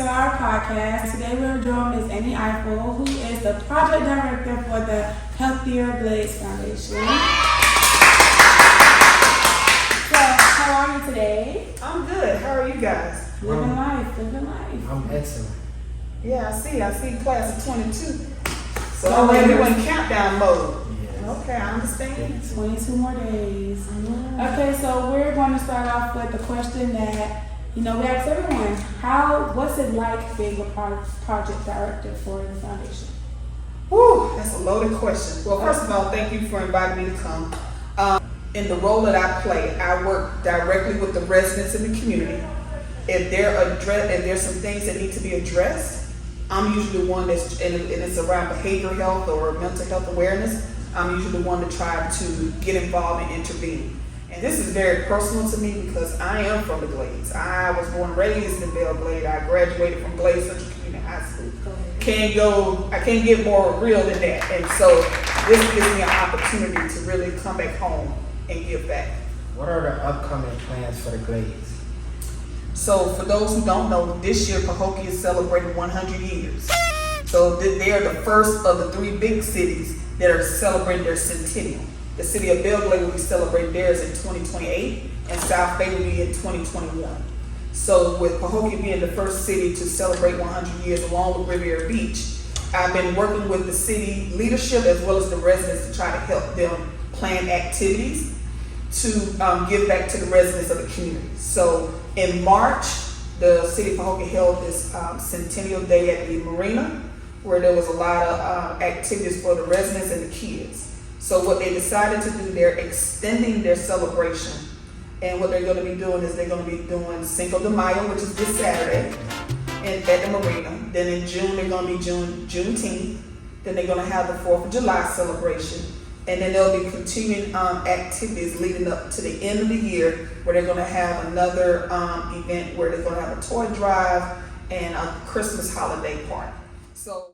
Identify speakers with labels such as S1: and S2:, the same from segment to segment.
S1: to our podcast. Today we're joined Ms. Annie Ifill, who is the project director for the Healthier Glade Foundation. So, how are you today?
S2: I'm good. How are you guys?
S1: Living life.
S3: I'm excellent.
S2: Yeah, I see class of 22. So we're in countdown mode.
S3: Yes.
S2: Okay, I understand.
S1: 22 more days. Okay, so we're going to start off with the question that, we ask everyone, what's it like being a project director for the foundation?
S2: Whew, that's a loaded question. Well, first of all, thank you for inviting me to come. In the role that I play, I work directly with the residents in the community. If there's some things that need to be addressed, I'm usually the one and it's around behavioral health or mental health awareness. I'm usually the one to try to get involved and intervene. And this is very personal to me because I am from the Glades. I was born and raised in Belle, Glade. I graduated from Glade Central Community High School. I can't get more real than that. And so this gives me an opportunity to really come back home and give back.
S3: What are the upcoming plans for the Glades?
S2: So for those who don't know, this year Pahokee is celebrating 100 years. So they are the first of the three big cities that are celebrating their centennial. The city of Belle Glade will be celebrating theirs in 2028, and South Bay will be in 2021. So with Pahokee being the first city to celebrate 100 years along with Riviera Beach, I've been working with the city leadership as well as the residents to try to help them plan activities to give back to the residents of the community. So in March, the city of Pahokee held this Centennial Day at the marina, where there was a lot of activities for the residents and the kids. So what they decided to do, they're extending their celebration. And what they're going to be doing is they're going to be doing Cinco de Mayo, which is this Saturday, at the marina. Then in June, they're going to be Juneteenth. Then they're going to have the 4th of July celebration. And then there'll be continuing activities leading up to the end of the year, where they're going to have another event where they're going to have a toy drive and a Christmas holiday party. So.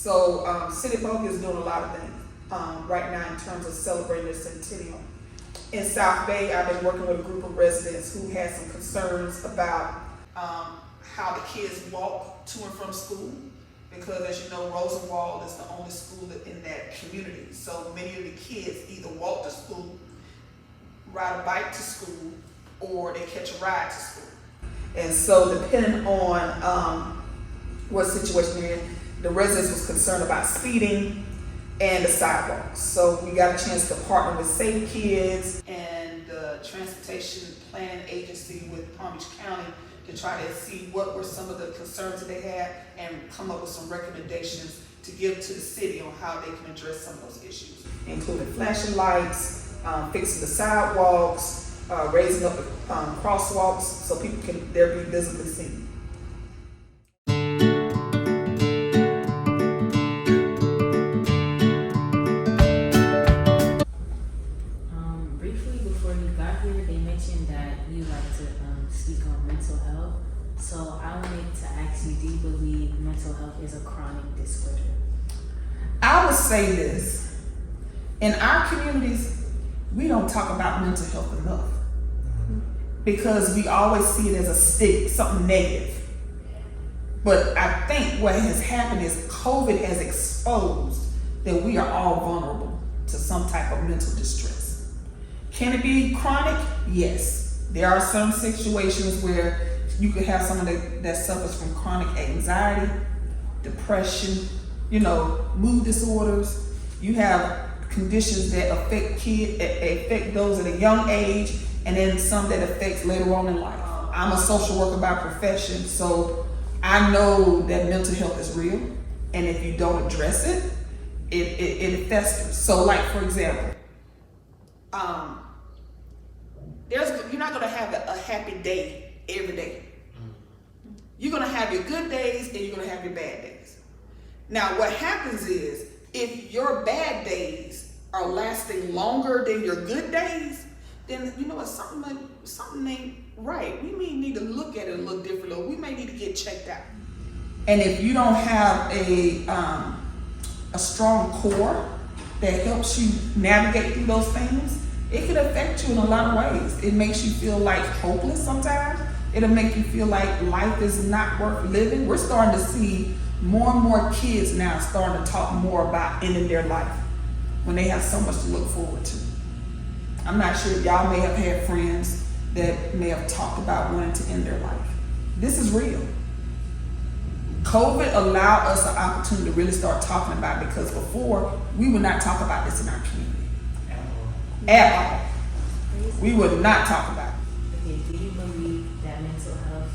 S2: So City of Pahokee is doing a lot of things right now in terms of celebrating their centennial. In South Bay, I've been working with a group of residents who had some concerns about how the kids walk to and from school, because as you know, Rosenwald is the only school in that community. So many of the kids either walk to school, ride a bike to school, or they catch a ride to school. And so depending on what situation they're in, the residents was concerned about speeding and the sidewalks. So we got a chance to partner with Safe Kids and the Transportation Plan Agency with Palm Beach County to try to see what were some of the concerns that they had and come up with some recommendations to give to the city on how they can address some of those issues, including flashing lights, fixing the sidewalks, raising up the crosswalks so people can be visibly seen.
S4: So I wanted to ask you, do you believe mental health is a chronic disorder?
S2: I would say this. In our communities, we don't talk about mental health enough because we always see it as a stick, something negative. But I think what has happened is COVID has exposed that we are all vulnerable to some type of mental distress. Can it be chronic? Yes. There are some situations where you could have someone that suffers from chronic anxiety, depression, mood disorders. You have conditions that affect those at a young age, and then some that affects later on in life. I'm a social worker by profession, so I know that mental health is real, and if you don't address it, it festers. So, like for example, you're not gonna have a happy day every day. You're gonna have your good days and you're gonna have your bad days. Now, what happens is if your bad days are lasting longer than your good days, then you know what, something ain't right. We may need to look at it a little differently, or we may need to get checked out. And if you don't have a strong core that helps you navigate through those things, it can affect you in a lot of ways. It makes you feel like hopeless sometimes. It'll make you feel like life is not worth living. We're starting to see more and more kids now starting to talk more about ending their life when they have so much to look forward to. I'm not sure, y'all may have had friends that may have talked about wanting to end their life. This is real. COVID allowed us an opportunity to really start talking about it, because before we would not talk about this in our community. At all. We would not talk about it.
S4: Okay, do you believe that mental health,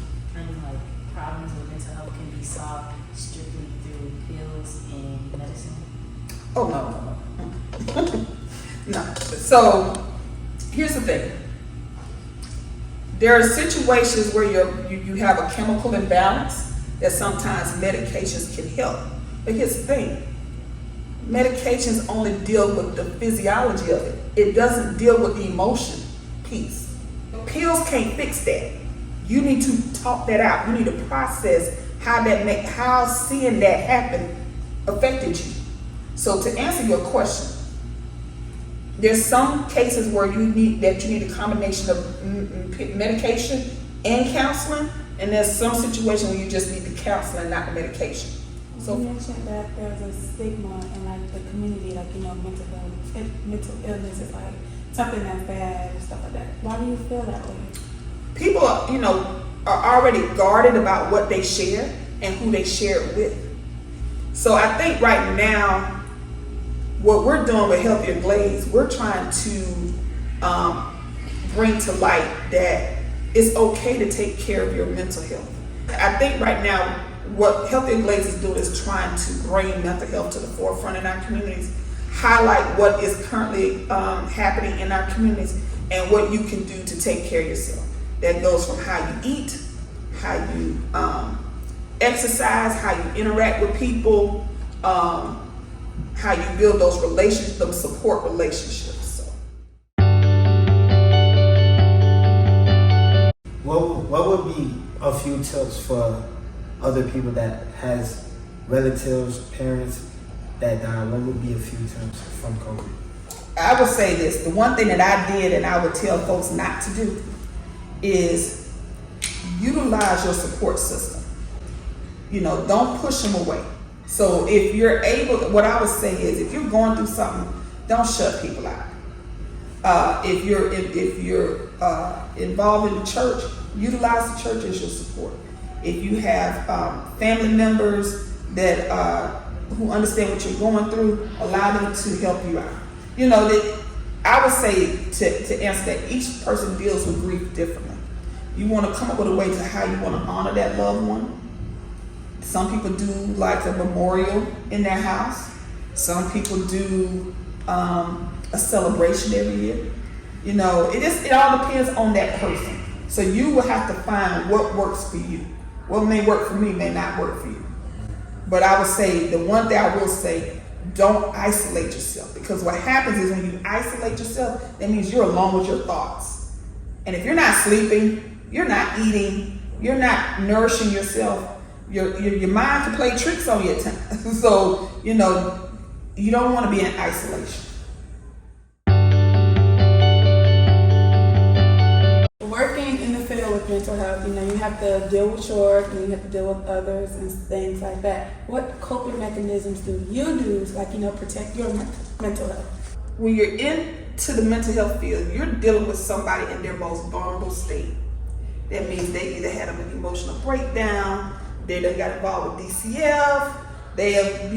S4: problems with mental health can be solved strictly through pills and medicine?
S2: Oh, no. No. So, here's the thing. There are situations where you have a chemical imbalance that sometimes medications can help. But here's the thing. Medications only deal with the physiology of it. It doesn't deal with the emotion piece. Pills can't fix that. You need to talk that out. You need to process how seeing that happen affected you. So to answer your question, there's some cases where you need a combination of medication and counseling, and there's some situations where you just need the counseling, not the medication.
S1: So you mentioned that there's a stigma in the community, mental illness is something that's bad and stuff like that. Why do you feel that way?
S2: People are already guarded about what they share and who they share it with. So I think right now, what we're doing with Healthier Glades, we're trying to bring to light that it's okay to take care of your mental health. I think right now, what Healthier Glades is doing is trying to bring mental health to the forefront in our communities, highlight what is currently happening in our communities, and what you can do to take care of yourself. That goes from how you eat, how you exercise, how you interact with people, how you build those relationships, those support relationships. So.
S3: What would be a few tips for other people that has relatives, parents that die? What would be a few tips from COVID?
S2: I would say this, the one thing that I did and I would tell folks not to do is utilize your support system. Don't push them away. So if you're able, what I would say is if you're going through something, don't shut people out. If you're involved in the church, utilize the church as your support. If you have family members that who understand what you're going through, allow them to help you out. That I would say to answer that, each person deals with grief differently. You want to come up with a way to how you want to honor that loved one. Some people do like a memorial in their house. Some people do a celebration every year. It all depends on that person. So you will have to find what works for you. What may work for me may not work for you. But I would say, the one thing I will say, don't isolate yourself. Because what happens is when you isolate yourself, that means you're alone with your thoughts. And if you're not sleeping, you're not eating, you're not nourishing yourself, your mind can play tricks on you at times. So, you don't want to be in isolation.
S1: Working in the field with mental health, you have to deal with yours and you have to deal with others and things like that. What coping mechanisms do you do to protect your mental health?
S2: When you're into the mental health field, you're dealing with somebody in their most vulnerable state. That means they either had an emotional breakdown, they done got involved with DCF, they have,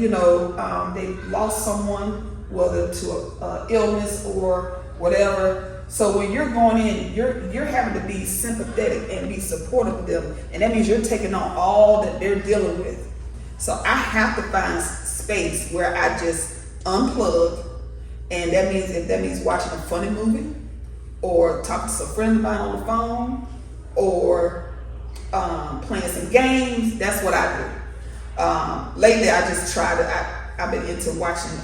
S2: they lost someone, whether to a illness or whatever. So when you're going in, you're having to be sympathetic and be supportive of them, and that means you're taking on all that they're dealing with. So I have to find space where I just unplug, and that means watching a funny movie, or talking to some friend of mine on the phone, or playing some games. That's what I do. Lately, I just try to. I've been into watching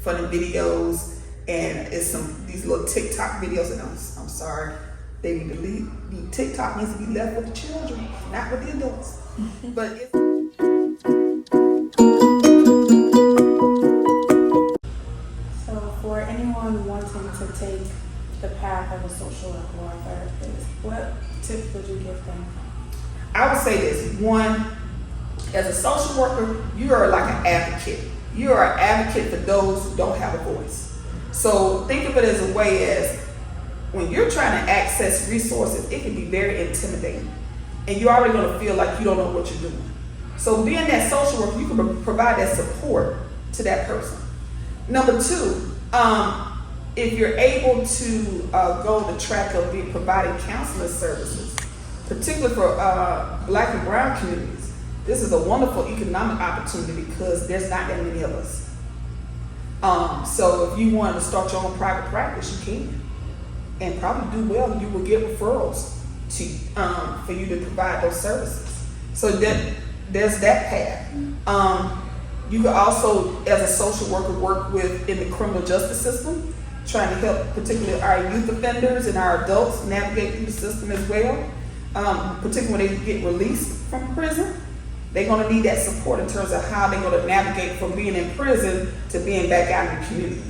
S2: funny videos. And it's these little TikTok videos, and I'm sorry, they need to leave. TikTok needs to be left with the children, not with the adults. But it's
S1: So for anyone wanting to take the path of a social worker or a therapist, what tips would you give them?
S2: I would say this: one, as a social worker, you are like an advocate. You are an advocate for those who don't have a voice. So think of it as a way as when you're trying to access resources, it can be very intimidating. And you're already going to feel like you don't know what you're doing. So being that social worker, you can provide that support to that person. Number two, if you're able to go the track of providing counseling services, particularly for Black and brown communities, this is a wonderful economic opportunity because there's not that many of us. So if you wanted to start your own private practice, you can, and probably do well. You will get referrals for you to provide those services. So there's that path. You could also, as a social worker, work in the criminal justice system, trying to help particularly our youth offenders and our adults navigate through the system as well. Particularly when they get released from prison. They're going to need that support in terms of how they're going to navigate from being in prison to being back out in the community.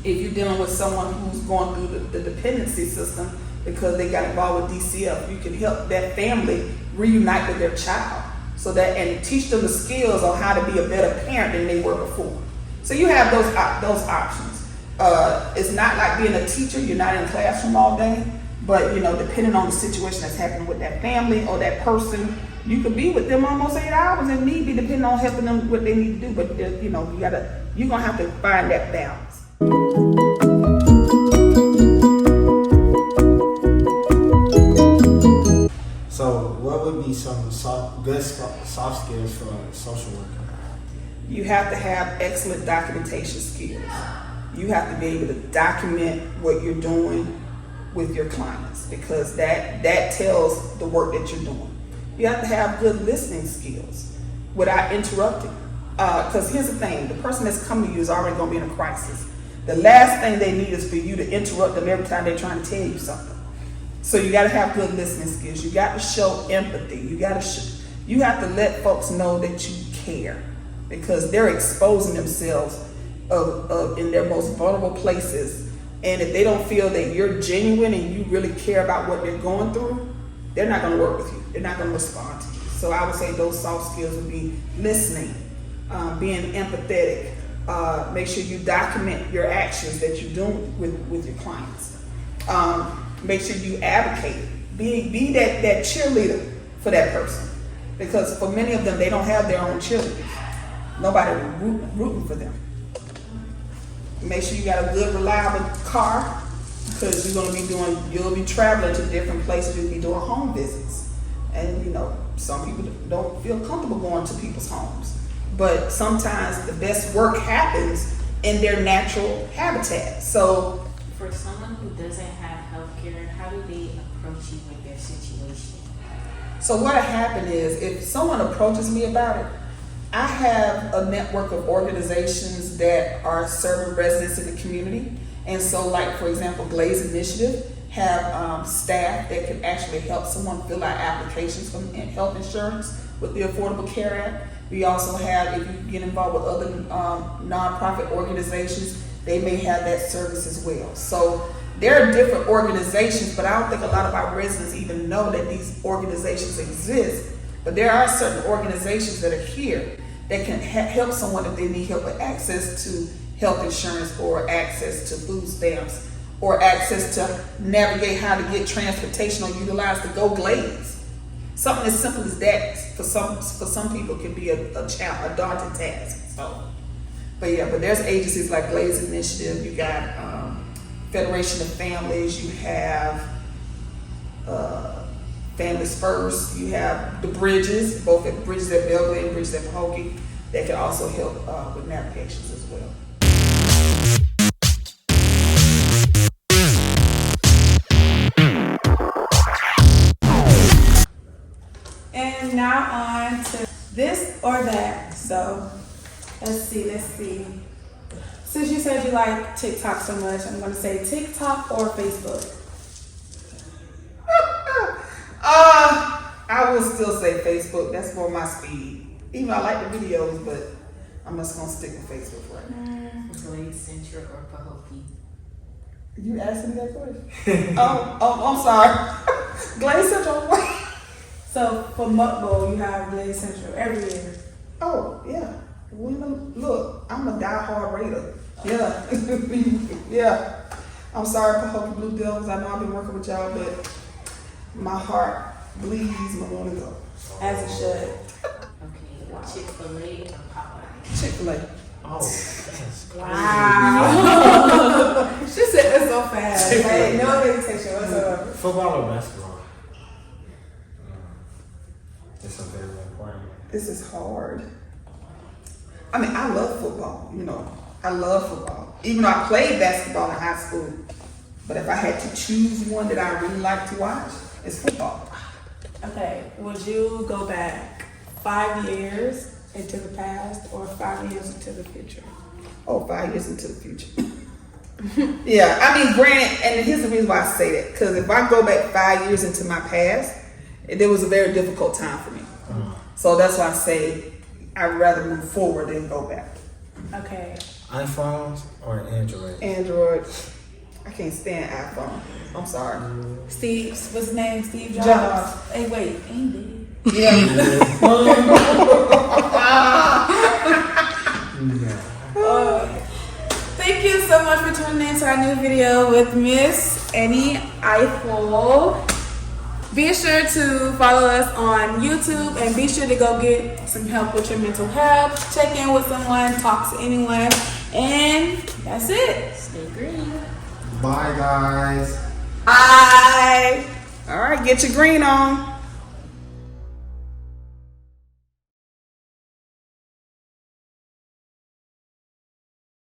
S2: If you're dealing with someone who's going through the dependency system because they got involved with DCF, you can help that family reunite with their child and teach them the skills on how to be a better parent than they were before. So you have those options. It's not like being a teacher. You're not in a classroom all day. But, depending on the situation that's happening with that family or that person, you could be with them almost 8 hours if need be, depending on helping them what they need to do. But, you're going to have to find that balance.
S3: So what would be some good soft skills for a social worker?
S2: You have to have excellent documentation skills. You have to be able to document what you're doing with your clients, because that tells the work that you're doing. You have to have good listening skills without interrupting. Because here's the thing, the person that's coming to you is already going to be in a crisis. The last thing they need is for you to interrupt them every time they're trying to tell you something. So you got to have good listening skills. You got to show empathy. You have to let folks know that you care, because they're exposing themselves in their most vulnerable places. And if they don't feel that you're genuine and you really care about what they're going through, they're not going to work with you. They're not going to respond to you. So I would say those soft skills would be listening, being empathetic, make sure you document your actions that you're doing with your clients. Make sure you advocate. Be that cheerleader for that person. Because for many of them, they don't have their own cheerleaders. Nobody rooting for them. Make sure you got a good, reliable car, because you'll be traveling to different places. You'll be doing home visits. And, some people don't feel comfortable going to people's homes. But sometimes the best work happens in their natural habitat. So
S4: for someone who doesn't have healthcare, how do they approach you with their situation?
S2: So what'll happen is, if someone approaches me about it, I have a network of organizations that are serving residents in the community. And so, like, for example, Glade's initiative have staff that can actually help someone fill out applications for health insurance with the Affordable Care Act. We also have, if you get involved with other nonprofit organizations, they may have that service as well. So there are different organizations, but I don't think a lot of our residents even know that these organizations exist. But there are certain organizations that are here that can help someone if they need help with access to health insurance, or access to food stamps, or access to navigate how to get transportation or utilize the Glades. something as simple as that for some people can be a daunting task. So, but there's agencies like Glade's Initiative. You got Federation of Families. You have Families First. You have the bridges, both at bridges at Belle and bridges at Pahokee, that can also help with navigations as well.
S1: And now on to this or that. So let's see. Since you said you like TikTok so much, I'm gonna say TikTok or Facebook.
S2: I would still say Facebook. That's more my speed. Even though I like the videos, but I'm just gonna stick with Facebook right now.
S4: Glade Central or Pahokee?
S2: You asking me that question? I'm sorry. Glade Central.
S1: So for Mukbo, you have Glade Central every year.
S2: Oh yeah. Look, I'm a diehard Raider. Yeah. Yeah. I'm sorry, Pahokee Blue Devils. I know I've been working with y'all, but my heart bleeds when I want to go.
S1: As it should.
S4: Okay, Chick-fil-A or Popeye?
S2: Chick-fil-A.
S3: Oh, that's crazy.
S1: Wow. She said it so fast. Like, no hesitation whatsoever.
S3: Football or basketball? It's something very important.
S2: This is hard. I mean, I love football, I love football. Even though I played basketball in high school. But if I had to choose one that I really like to watch, it's football.
S1: Okay, would you go back 5 years into the past or 5 years into the future?
S2: Oh, 5 years into the future. Yeah, I mean, granted, and here's the reason why I say that. Because if I go back 5 years into my past, it was a very difficult time for me. So that's why I say I'd rather move forward than go back.
S1: Okay.
S3: iPhones or Android?
S2: Android. I can't stand iPhone. I'm sorry.
S1: Steve, what's his name? Steve Jobs.
S2: Jobs.
S1: Hey, wait, ain't he?
S2: Yeah.
S1: Thank you so much for tuning in to our new video with Miss Annie Ifill. Be sure to follow us on YouTube and be sure to go get some help with your mental health. Check in with someone, talk to anyone, and that's it.
S4: Stay green.
S3: Bye, guys.
S1: Bye.
S2: All right, get your green on.